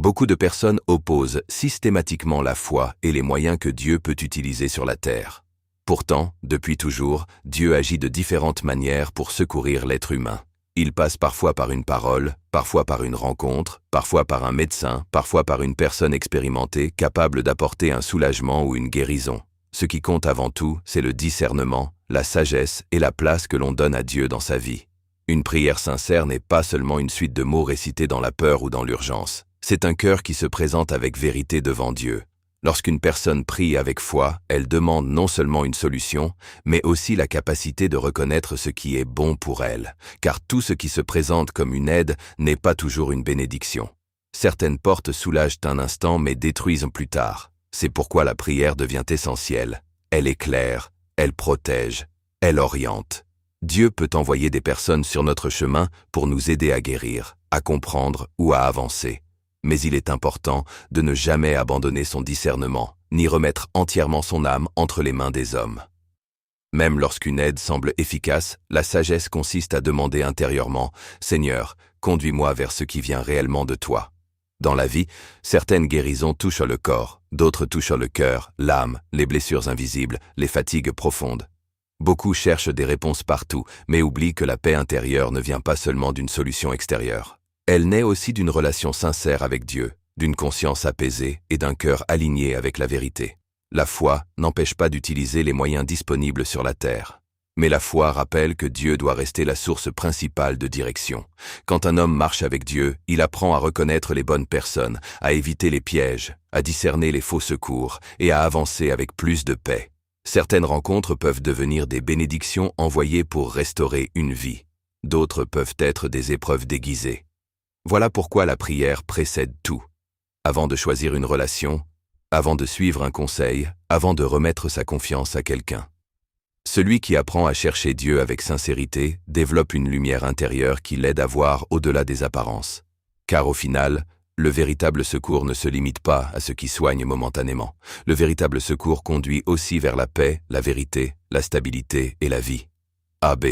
Beaucoup de personnes opposent systématiquement la foi et les moyens que Dieu peut utiliser sur la terre. Pourtant, depuis toujours, Dieu agit de différentes manières pour secourir l'être humain. Il passe parfois par une parole, parfois par une rencontre, parfois par un médecin, parfois par une personne expérimentée capable d'apporter un soulagement ou une guérison. Ce qui compte avant tout, c'est le discernement, la sagesse et la place que l'on donne à Dieu dans sa vie. Une prière sincère n'est pas seulement une suite de mots récités dans la peur ou dans l'urgence. C'est un cœur qui se présente avec vérité devant Dieu. Lorsqu'une personne prie avec foi, elle demande non seulement une solution, mais aussi la capacité de reconnaître ce qui est bon pour elle, car tout ce qui se présente comme une aide n'est pas toujours une bénédiction. Certaines portes soulagent un instant mais détruisent plus tard. C'est pourquoi la prière devient essentielle. Elle éclaire, elle protège, elle oriente. Dieu peut envoyer des personnes sur notre chemin pour nous aider à guérir, à comprendre ou à avancer. Mais il est important de ne jamais abandonner son discernement, ni remettre entièrement son âme entre les mains des hommes. Même lorsqu'une aide semble efficace, la sagesse consiste à demander intérieurement « Seigneur, conduis-moi vers ce qui vient réellement de toi ». Dans la vie, certaines guérisons touchent le corps, d'autres touchent le cœur, l'âme, les blessures invisibles, les fatigues profondes. Beaucoup cherchent des réponses partout, mais oublient que la paix intérieure ne vient pas seulement d'une solution extérieure. Elle naît aussi d'une relation sincère avec Dieu, d'une conscience apaisée et d'un cœur aligné avec la vérité. La foi n'empêche pas d'utiliser les moyens disponibles sur la terre. Mais la foi rappelle que Dieu doit rester la source principale de direction. Quand un homme marche avec Dieu, il apprend à reconnaître les bonnes personnes, à éviter les pièges, à discerner les faux secours et à avancer avec plus de paix. Certaines rencontres peuvent devenir des bénédictions envoyées pour restaurer une vie. D'autres peuvent être des épreuves déguisées. Voilà pourquoi la prière précède tout. Avant de choisir une relation, avant de suivre un conseil, avant de remettre sa confiance à quelqu'un. Celui qui apprend à chercher Dieu avec sincérité développe une lumière intérieure qui l'aide à voir au-delà des apparences. Car au final, le véritable secours ne se limite pas à ce qui soigne momentanément. Le véritable secours conduit aussi vers la paix, la vérité, la stabilité et la vie. AB.